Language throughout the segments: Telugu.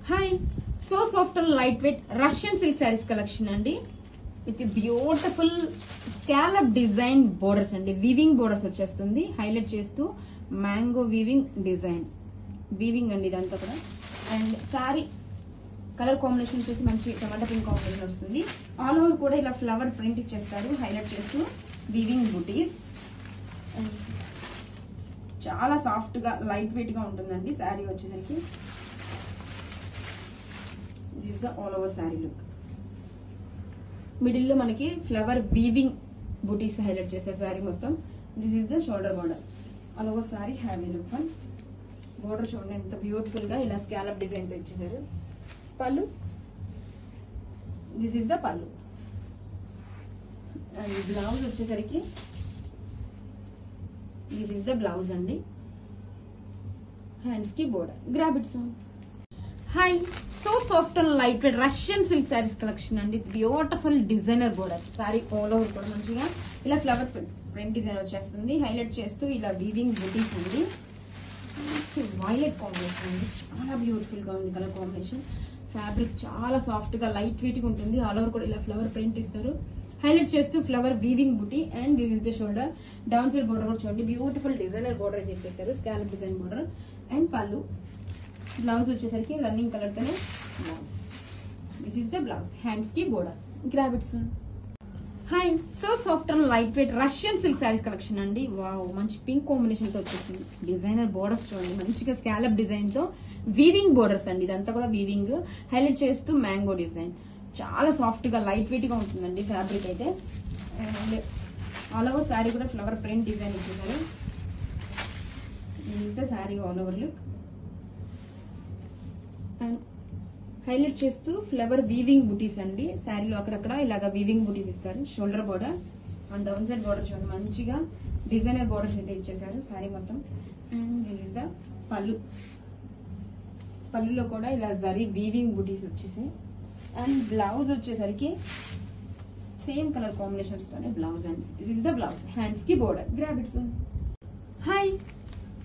Hi, so soft and lightweight Russian silk sarees collection andi with beautiful scallop design borders andi weaving borders vachestundi highlight chestu mango weaving design weaving andi idantha kuda and saree colour combination వచ్చేసి మంచి టమాటా పింక్ కాంబినేషన్ వస్తుంది ఆల్ ఓవర్ కూడా ఇలా ఫ్లవర్ ప్రింట్ ఇచ్చేస్తారు హైలైట్ చేస్తూ వీవింగ్ బూటీస్ చాలా సాఫ్ట్ గా లైట్ వెయిట్ గా ఉంటుందండి సారీ వచ్చేసరికి this is the all over sorry look middle లో మనకి ఫ్లవర్ వీవింగ్ బూటీస్ హైలైట్ చేశారు సారీ మొత్తం this is the shoulder border all over sorry have a look once border చూడండి ఎంత బ్యూటిఫుల్ గా ఇలా స్కాలప్ డిజైన్ తో ఇచ్చేసారు pallu this is the pallu and blouse వచ్చేసరికి this is the blouse అండి hands కి border grab it soon hi so soft and lightweight Russian silk sarees collection అండి beautiful designer borders saree all over కూడా మంచిగా ఇలా ఫ్లవర్ ప్రింట్ డిజైన్ వచ్చేస్తుంది హైలైట్ చేస్తూ ఇలా వీవింగ్ బూటీస్ ఉంది వైలెట్ కాంబినేషన్ అండి చాలా బ్యూటిఫుల్ గా ఉంది కలర్ కాంబినేషన్ ఫ్యాబ్రిక్ చాలా సాఫ్ట్ గా లైట్ వెయిట్ గా ఉంటుంది ఆల్ ఓవర్ కూడా ఇలా ఫ్లవర్ ప్రింట్ ఇస్తారు హైలైట్ చేస్తూ flower weaving buti and this is the shoulder down side border కూడా చూడండి బ్యూటిఫుల్ డిజైనర్ బోర్డర్ ఇచ్చేసారు scallop design border and pallu blouse వచ్చేసరికి రన్నింగ్ కలర్ తోనే blouse this is the blouse hands కి border grab it soon hi so soft and light weight Russian silk saris collection అండి వావ్ మంచి పింక్ కాంబినేషన్ తో వచ్చేసింది డిజైనర్ బోర్డర్స్ చూడండి మంచిగా స్కాలప్ డిజైన్ తో వీవింగ్ బోర్డర్స్ అండి ఇదంతా కూడా వీవింగ్ హైలైట్ చేస్తూ మ్యాంగో డిజైన్ చాలా సాఫ్ట్ గా లైట్ వెయిట్ గా ఉంటుందండి ఫ్యాబ్రిక్ అయితే అండ్ ఆల్ ఓవర్ సారీ కూడా ఫ్లవర్ ప్రింట్ డిజైన్ ఇచ్చేసారు ఇంత sorry all over look and highlight చేస్తూ ఫ్లవర్ వీవింగ్ బూటీస్ అండి శారీలో అక్కడక్కడ ఇలాగా వీవింగ్ బూటీస్ ఇస్తారు shoulder border and down side border చూడండి మంచిగా డిజైనర్ బోర్డర్స్ అయితే ఇచ్చేసారు శారీ మొత్తం అండ్ దిస్ ఇస్ ద పళ్ళు పళ్ళులో కూడా ఇలా జరీ వీవింగ్ బూటీస్ వచ్చేసాయి అండ్ బ్లౌజ్ వచ్చేసరికి సేమ్ కలర్ కాంబినేషన్స్ తోనే బ్లౌజ్ అండి this is the blouse hands కి border grab it soon hi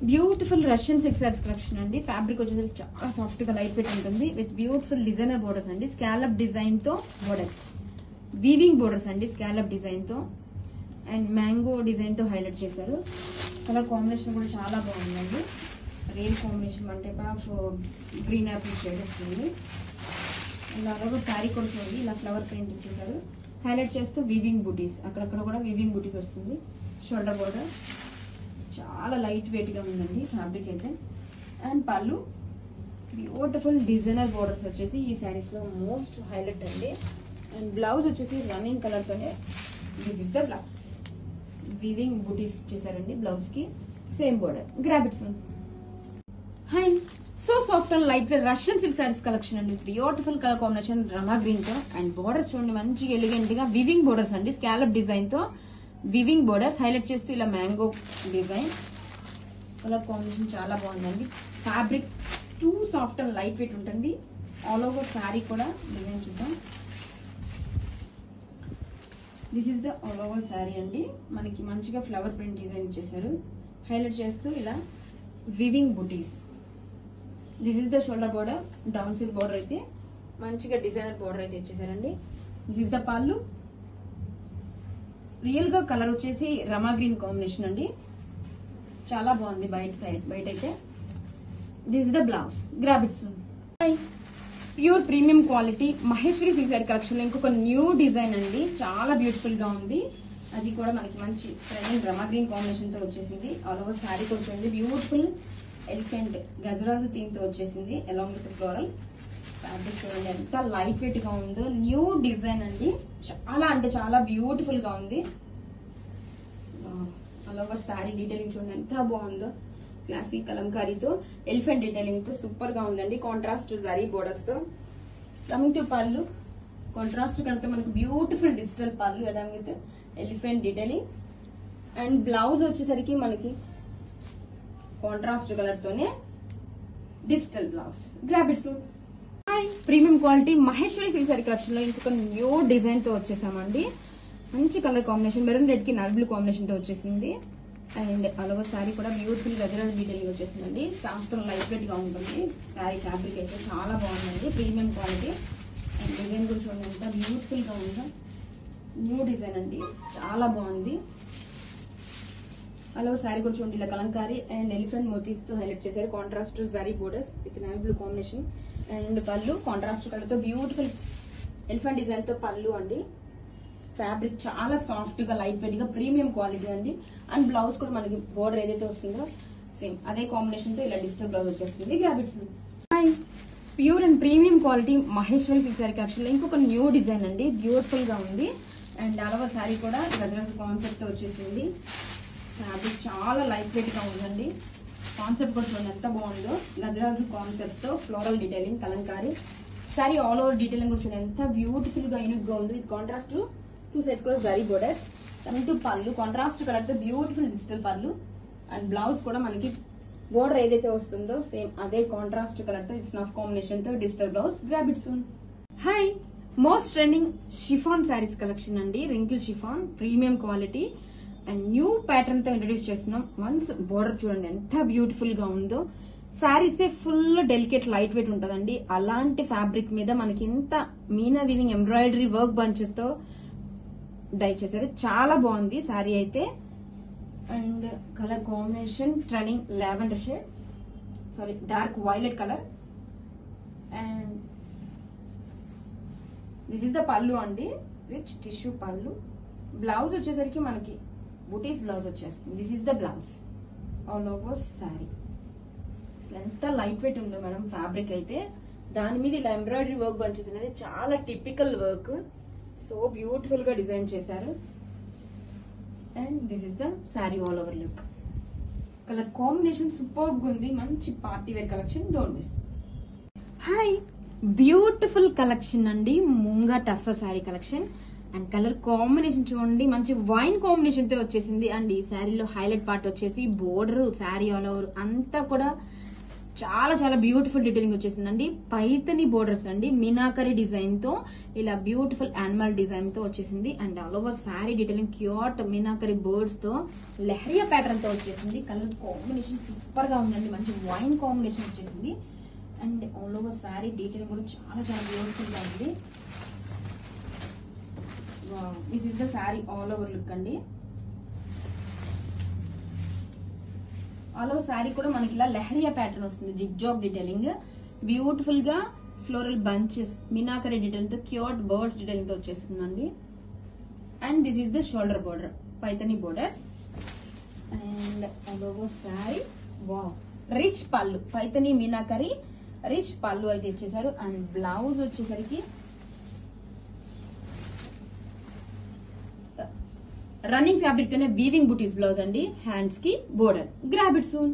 beautiful Russian silk saris collection అండి ఫ్యాబ్రిక్ వచ్చేసరికి చాలా సాఫ్ట్ గా లైట్ వెయిట్ ఉంటుంది విత్ బ్యూటిఫుల్ డిజైనర్ బోర్డర్స్ అండి స్కాలప్ డిజైన్ తో బోర్డర్స్ వీవింగ్ బోర్డర్స్ అండి స్కాలప్ డిజైన్ తో అండ్ మ్యాంగో డిజైన్ తో హైలైట్ చేశారు కలర్ కాంబినేషన్ కూడా చాలా బాగుందండి రేర్ కాంబినేషన్ అంటే గ్రీన్ యాపిల్ షేడ్ వస్తుంది అలాగే శారీ కూడా చూడండి ఇలా ఫ్లవర్ ప్రింట్ ఇచ్చేసారు హైలైట్ చేస్తూ వీవింగ్ బూటీస్ అక్కడక్కడ కూడా వీవింగ్ బూటీస్ వస్తుంది షోల్డర్ బోర్డర్ చాలా లైట్ వెయిట్ గా ఉందండి ఫ్యాబ్రిక్ అయితే అండ్ పళ్ళు బ్యూటిఫుల్ డిజైనర్ బోర్డర్స్ వచ్చేసి ఈ శారీస్ లో మోస్ట్ హైలైట్ అండి అండ్ బ్లౌజ్ వచ్చేసి రన్నింగ్ కలర్ తోనే this is the blouse weaving butis చేశారండి బ్లౌజ్ కి same border grab it soon hi so soft and light weight Russian silk saris collection అండి beautiful colour combination Rama green తో అండ్ బోర్డర్ చూడండి మంచిగా ఎలిగెంట్ గా వీవింగ్ బోర్డర్స్ అండి స్కాలప్ డిజైన్ తో వీవింగ్ బోర్డర్స్ హైలైట్ చేస్తూ ఇలా మ్యాంగో డిజైన్ కలర్ కాంబినేషన్ చాలా బాగుందండి fabric too soft and light weight ఉంటుంది ఆల్ ఓవర్ శారీ కూడా డిజైన్ చూద్దాం this is the all over sari అండి మనకి మంచిగా ఫ్లవర్ ప్రింట్ డిజైన్ ఇచ్చేసారు హైలైట్ చేస్తూ ఇలా వీవింగ్ బూటీస్ this is the shoulder border down side border అయితే మంచిగా డిజైనర్ బోర్డర్ అయితే ఇచ్చేసారండి this is the pallu real గా కలర్ వచ్చేసి రమా గ్రీన్ కాంబినేషన్ అండి చాలా బాగుంది బయట అయితే this is the blouse grab it soon pure premium quality Maheshwari silk sorry collection లో ఇంకొక న్యూ డిజైన్ అండి చాలా బ్యూటిఫుల్ గా ఉంది అది కూడా మనకి మంచి ట్రెండింగ్ రమా గ్రీన్ కాంబినేషన్ తో వచ్చేసింది ఆల్ ఓవర్ శారీ కూడా చూడండి బ్యూటిఫుల్ ఎలిఫెంట్ గజరాజు థీమ్ తో వచ్చేసింది అలాంగ్ విత్ ఫ్లోరల్ ఫ్యాబ్రిక్ చూడండి ఎంత లైట్ వెయిట్ గా ఉందో న్యూ డిజైన్ అండి చాలా అంటే చాలా బ్యూటిఫుల్ గా ఉంది ఆల్ ఓవర్ శారీ డీటెయిలింగ్ చూడండి ఎంత బాగుందో క్లాసిక్ కలంకారీతో ఎలిఫెంట్ డీటెయిలింగ్ తో సూపర్ గా ఉందండి కాంట్రాస్ట్ జరీ బోర్డర్స్ తో కమింగ్ టు పళ్ళు కాంట్రాస్ట్ కడితే మనకు బ్యూటిఫుల్ డిజిటల్ పళ్ళు along with elephant detailing and blouse వచ్చేసరికి మనకి కాంట్రాస్ట్ కలర్ తోనే digital blouse grab it soon premium quality Maheshwari silk sorry collection లో ఇంకొక న్యూ డిజైన్ తో వచ్చేసామండి మంచి కలర్ కాంబినేషన్ మెరూన్ రెడ్ కి నవీ బ్లూ కాంబినేషన్ తో వచ్చేసింది అండ్ ఆల్ ఓవర్ శారీ కూడా బ్యూటిఫుల్ గజరాజ్ డీటెయిలింగ్ వచ్చేసిందండి. సాఫ్ట్ లైట్ వెయిట్ గా ఉంటుంది శారీ. ఫ్యాబ్రిక్ అయితే చాలా బాగుందండి, ప్రీమియం క్వాలిటీ. అండ్ డిజైన్ కూడా చూడండి ఎంత బ్యూటిఫుల్ గా ఉందో. న్యూ డిజైన్ అండి, చాలా బాగుంది. ఆల్ ఓవర్ శారీ కూడా చూడండి ఇలా కలంకారీ అండ్ ఎలిఫెంట్ మోటివ్స్ తో హైలైట్ చేశారు. Contrast zari borders with navy blue combination. And పళ్ళు కాంట్రాస్ట్ కలర్ తో బ్యూటిఫుల్ ఎలిఫెంట్ డిజైన్ తో పళ్ళు అండి. ఫ్యాబ్రిక్ చాలా సాఫ్ట్ గా లైట్ వెయిట్ గా ప్రీమియం క్వాలిటీ అండి. అండ్ బ్లౌజ్ కూడా మనకి బోర్డర్ ఏదైతే వస్తుందో సేమ్ అదే కాంబినేషన్ తో ఇలా డిజిటల్ బ్లౌజ్ వచ్చేస్తుంది. Grabits pure and premium quality Maheshwari silk sari collection లో ఇంకొక న్యూ డిజైన్ అండి, బ్యూటిఫుల్ గా ఉంది. అండ్ అలవా శారీ కూడా గజరాజ్ కాన్సెప్ట్ తో వచ్చేసింది. ఫ్యాబ్రిక్ చాలా లైట్ వెయిట్ గా ఉందండి. కాన్సెప్ట్ కూడా చూడండి ఎంత బాగుందో. గజరాజ్ కాన్సెప్ట్ తో floral detailing Kalamkari sari all over detailing కూడా చూడండి ఎంత బ్యూటిఫుల్ గా యూనిక్ గా ఉంది. విత్ కాంట్రాస్ట్ టూ సైడ్స్ కూడా zari borders. Coming to pallu contrast colour తో beautiful digital pallu. And blouse కూడా మనకి బోర్డర్ ఏదైతే వస్తుందో సేమ్ అదే కాంట్రాస్ట్ కలర్ తో ఇట్స్ నఫ్ కాంబినేషన్ తో digital blouse. Grab it soon. Hi, most trending chiffon saris collection అండి. Wrinkle chiffon premium quality and new pattern తో ఇంట్రొడ్యూస్ చేస్తున్నాం. వన్స్ బోర్డర్ చూడండి ఎంత బ్యూటిఫుల్ గా ఉందో. Saris full delicate light weight ఉంటుందండి. అలాంటి ఫ్యాబ్రిక్ మీద మనకి ఇంత Meena weaving embroidery work bunches తో డై చేశారు. చాలా బాగుంది శారీ అయితే. And colour combination trending lavender shade, sorry dark violet colour. And this is the పళ్ళు అండి, రిచ్ టిష్యూ పళ్ళు. బ్లౌజ్ వచ్చేసరికి మనకి బుటీస్ బ్లౌజ్ వచ్చేస్తుంది. This is the blouse all over sari. అసలు ఎంత లైట్ వెయిట్ ఉందో మేడం ఫ్యాబ్రిక్ అయితే. దాని మీద ఇలా ఎంబ్రాయిడరీ వర్క్ బంచెస్ అనేది చాలా టిపికల్ వర్క్. సో బ్యూటిఫుల్ గా డిజైన్ చేశారు. And this is the sari all over look. Colour combination super గా ఉంది. మంచి party wear collection, don't miss. Hi, beautiful collection అండి, ముంగా tussar sari collection. And colour combination చూడండి మంచి వైన్ కాంబినేషన్ తో వచ్చేసింది. అండ్ ఈ శారీలో హైలైట్ పార్ట్ వచ్చేసి బోర్డర్, శారీ ఆల్ ఓవర్ అంతా కూడా చాలా చాలా బ్యూటిఫుల్ డీటెయిలింగ్ వచ్చేసిందండి. పైతని బోర్డర్స్ అండి, మీనాకరీ డిజైన్ తో ఇలా బ్యూటిఫుల్ యానిమల్ డిజైన్ తో వచ్చేసింది. And all over sari detailing cute meenakari birds తో లెహరియా ప్యాటర్న్ తో వచ్చేసింది. కలర్ కాంబినేషన్ సూపర్ గా ఉందండి, మంచి వైన్ కాంబినేషన్ వచ్చేసింది. And all over sari detailing కూడా చాలా చాలా బ్యూటిఫుల్ గా ఉంది. This is the sari all over look అండి. ఆల్ ఓవర్ శారీ కూడా మనకి ఇలా లెహరియా ప్యాటర్న్ వస్తుంది, జిగ్ జాగ్ డీటెయిలింగ్. బ్యూటిఫుల్ గా ఫ్లోరల్ బంచెస్ మీనాకరీ డీటెయిల్ తో క్యూట్ బర్డ్ డీటెయిలింగ్ తో వచ్చేస్తుందండి. And this is the shoulder border, Paithani borders. And all over sari wow, rich పళ్ళు, పైతని మీనాకరీ రిచ్ పళ్ళు అయితే ఇచ్చేసారు. అండ్ బ్లౌజ్ వచ్చేసరికి రన్నింగ్ ఫ్యాబ్రిక్ తోనే వీవింగ్ బుటీస్ బ్లౌజ్ అండి. హ్యాండ్స్ కి border. Grab it soon.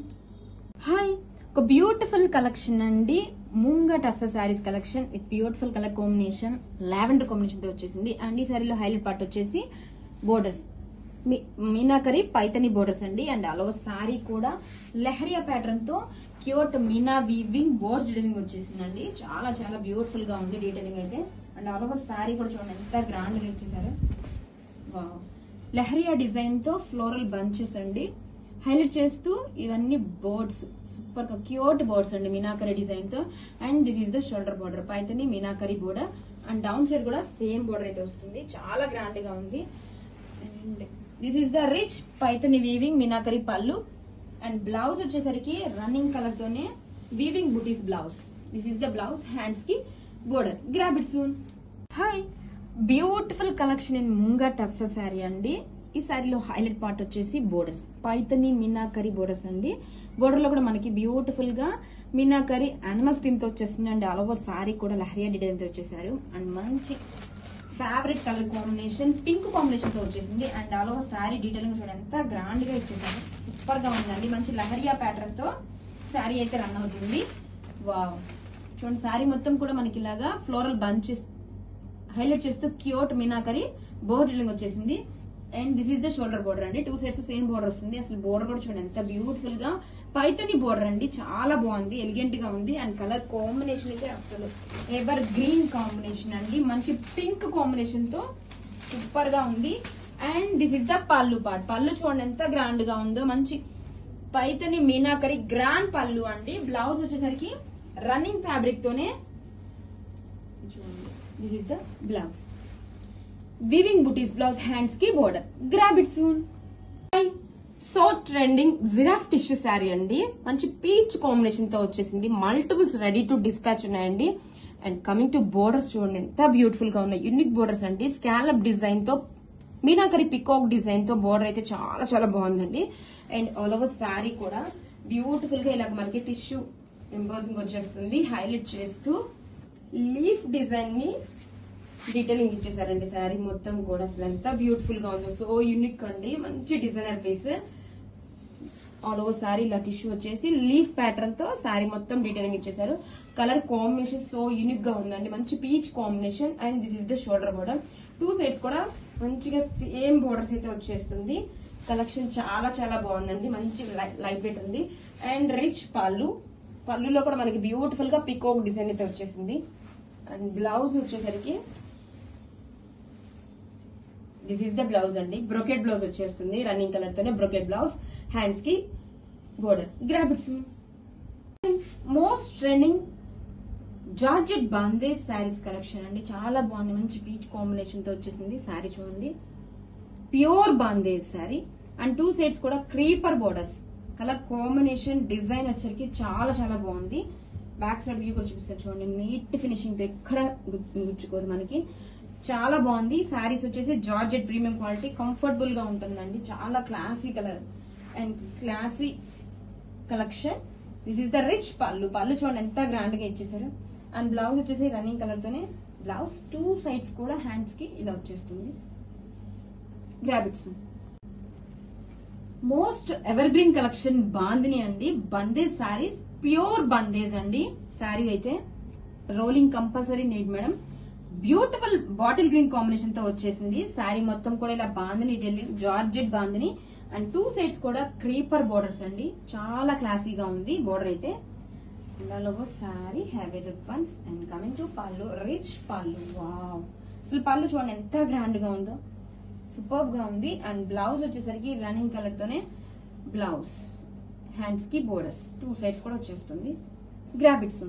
Hi, ఒక బ్యూటిఫుల్ కలెక్షన్ అండి, ముంగా tussar saris collection with beautiful colour combination, lavender combination తో వచ్చేసింది. అండ్ ఈ శారీలో హైలైట్ పార్ట్ వచ్చేసి బోర్డర్స్, మీనాకరీ పైతని బోర్డర్స్ అండి. అండ్ ఆల్ ఓవర్ శారీ కూడా లెహరియా ప్యాటర్న్ తో cute Meena weaving boards detailing వచ్చేసిందండి. చాలా చాలా బ్యూటిఫుల్ గా ఉంది డీటెయిలింగ్ అయితే. అండ్ ఆల్ ఓవర్ శారీ కూడా చూడండి ఎంత గ్రాండ్ గా ఇచ్చేసారు. వావ్, లెహరియా డిజైన్ తో ఫ్లోరల్ బంచెస్ అండి హైలైట్ చేస్తూ ఇవన్నీ బోర్డ్స్, సూపర్ గా క్యూట్ బోర్డ్స్ అండి మీనాకరీ డిజైన్ తో. And this is the shoulder border, Paithani meenakari border. And down side కూడా సేమ్ బోర్డర్ అయితే వస్తుంది, చాలా గ్రాండ్ గా ఉంది. And this is the rich Paithani weaving meenakari పళ్ళు. అండ్ బ్లౌజ్ వచ్చేసరికి రన్నింగ్ కలర్ తోనే weaving buttis blouse. This is the blouse, hands కి border. Grab it soon. Hi, beautiful collection in munga tussar sari అండి. ఈ శారీలో హైలైట్ పార్ట్ వచ్చేసి బోర్డర్స్, పైతని మీనాకరీ బోర్డర్స్ అండి. బోర్డర్ లో కూడా మనకి బ్యూటిఫుల్ గా మీనాకరీ యానిమల్ స్టీమ్ తో వచ్చేస్తుంది. అండ్ ఆల్ ఓవర్ శారీ కూడా లహరియా డిజైన్ తో వచ్చేసారు. అండ్ మంచి fabric colour combination, pink combination తో వచ్చేసింది. And all over sari detailing చూడండి ఎంత గ్రాండ్ గా ఇచ్చేసారు, సూపర్ గా ఉందండి. మంచి లహరియా ప్యాటర్న్ తో శారీ అయితే రన్ అవుతుంది. వావ్, చూడండి శారీ మొత్తం కూడా మనకి ఇలాగా ఫ్లోరల్ బంచెస్ హైలైట్ చేస్తూ క్యూట్ మీనాకరీ బోర్డర్ డీటెయిలింగ్ వచ్చేసింది. And this is the shoulder border అండి, టూ సైడ్స్ సేమ్ బోర్డర్ వస్తుంది. అసలు బోర్డర్ కూడా చూడండి ఎంత బ్యూటిఫుల్ గా పైతని బోర్డర్ అండి, చాలా బాగుంది, ఎలిగెంట్ గా ఉంది. అండ్ కలర్ కాంబినేషన్ అయితే అసలు ఎవర్ గ్రీన్ కాంబినేషన్ అండి, మంచి పింక్ కాంబినేషన్ తో సూపర్ గా ఉంది. అండ్ దిస్ ఇస్ ద పళ్ళు పార్ట్. పళ్ళు చూడండి ఎంత గ్రాండ్ గా ఉందో, మంచి పైతని మీనాకరి గ్రాండ్ పళ్ళు అండి. బ్లౌజ్ వచ్చేసరికి రన్నింగ్ ఫ్యాబ్రిక్ తోనే చూడండి. This is the blouse. Weaving buttis blouse, hands కి border. Grab it soon. So trending giraffe tissue sari అండి. మంచి పీచ్ కాంబినేషన్ తో వచ్చేసింది. మల్టిపుల్స్ రెడీ టు డిస్పాచ్ ఉన్నాయండి. అండ్ కమింగ్ టు బోర్డర్స్ చూడండి ఎంత బ్యూటిఫుల్ గా ఉన్నాయి. యూనిక్ బోర్డర్స్ అండి. స్కాలప్ డిజైన్ తో మీనాకరి పికాక్ డిజైన్ తో బోర్డర్ అయితే చాలా చాలా బాగుందండి. అండ్ ఆల్ ఓవర్ శారీ కూడా బ్యూటిఫుల్ గా ఇలా మనకి టిష్యూ ఎంబోసింగ్ వచ్చేస్తుంది. హైలైట్ చేస్తూ లీఫ్ డిజైన్ ని డీటెయిలింగ్ ఇచ్చేసారండి. శారీ మొత్తం కూడా అసలు ఎంత బ్యూటిఫుల్ గా ఉందో. సో యూనిక్ అండి. మంచి designer piece. All over sari ఇలా టిష్యూ వచ్చేసి లీఫ్ ప్యాటర్న్ తో శారీ మొత్తం డీటెయిలింగ్ ఇచ్చేసారు. కలర్ కాంబినేషన్ సో యూనిక్ గా ఉందండి. మంచి peach combination. And this is the shoulder border. Two sides కూడా మంచిగా సేమ్ బోర్డర్స్ అయితే వచ్చేస్తుంది. కలెక్షన్ చాలా చాలా బాగుందండి. మంచి లైట్ వెయిట్ ఉంది. అండ్ రిచ్ పళ్ళు. పళ్ళులో కూడా మనకి బ్యూటిఫుల్ గా పికాక్ డిజైన్ అయితే వచ్చేసింది. అండ్ బ్లౌజ్ వచ్చేసరికి దిస్ ఈస్ ద బ్లౌజ్ అండి. బ్రోకెట్ బ్లౌజ్ వచ్చేస్తుంది. రన్నింగ్ కలర్ తోనే బ్రోకెట్ బ్లౌజ్. హ్యాండ్స్ కి బోర్డర్. గ్రాబిట్స్. Most trending georgette bandhej saris collection అండి. చాలా బాగుంది. మంచి పీచ్ కాంబినేషన్ తో వచ్చేసింది. శారీ చూడండి. Pure bandhej sari. And two sides కూడా creeper borders. Colour combination design వచ్చేసరికి చాలా చాలా బాగుంది. బ్యాక్ సైడ్ వ్యూ కూడా చూపిస్తారు చూడండి. నీట్ ఫినిషింగ్ తో ఎక్కడ గుచ్చుకోదు మనకి. చాలా బాగుంది. శారీస్ వచ్చేసి జార్జెట్ ప్రీమియం క్వాలిటీ. కంఫర్టబుల్ గా ఉంటుందండి. చాలా classy colour and classy collection. This is the rich pallu. Pallu చూడండి ఎంత గ్రాండ్ గా ఇచ్చేసారు. అండ్ బ్లౌజ్ వచ్చేసి రన్నింగ్ కలర్ తోనే బ్లౌజ్. టూ సైడ్స్ కూడా హ్యాండ్స్ కి ఇలా వచ్చేస్తుంది. గ్రాబిట్స్. Most evergreen collection bandhani అండి. బందేజ్ శారీస్. ప్యూర్ బందేజ్ అండి. శారీ అయితే rolling compulsory need madam. Beautiful bottle green combination తో వచ్చేసింది. శారీ మొత్తం కూడా ఇలా బాందిని డెల్లింగ్ georgette bandhani. And two sides కూడా క్రీపర్ బోర్డర్స్ అండి. చాలా క్లాసీగా ఉంది బోర్డర్ అయితే. And sari heavy ribbons. And coming to pallu. Rich pallu. Wow, అసలు పళ్ళు చూడండి ఎంత గ్రాండ్ గా ఉందో. సూపర్ గా ఉంది. అండ్ బ్లౌజ్ వచ్చేసరికి రన్నింగ్ కలర్ తోనే బ్లౌజ్. హ్యాండ్స్ కి బోర్డర్స్. టూ సైడ్స్ కూడా వచ్చేస్తుంది. గ్రాబిట్స్.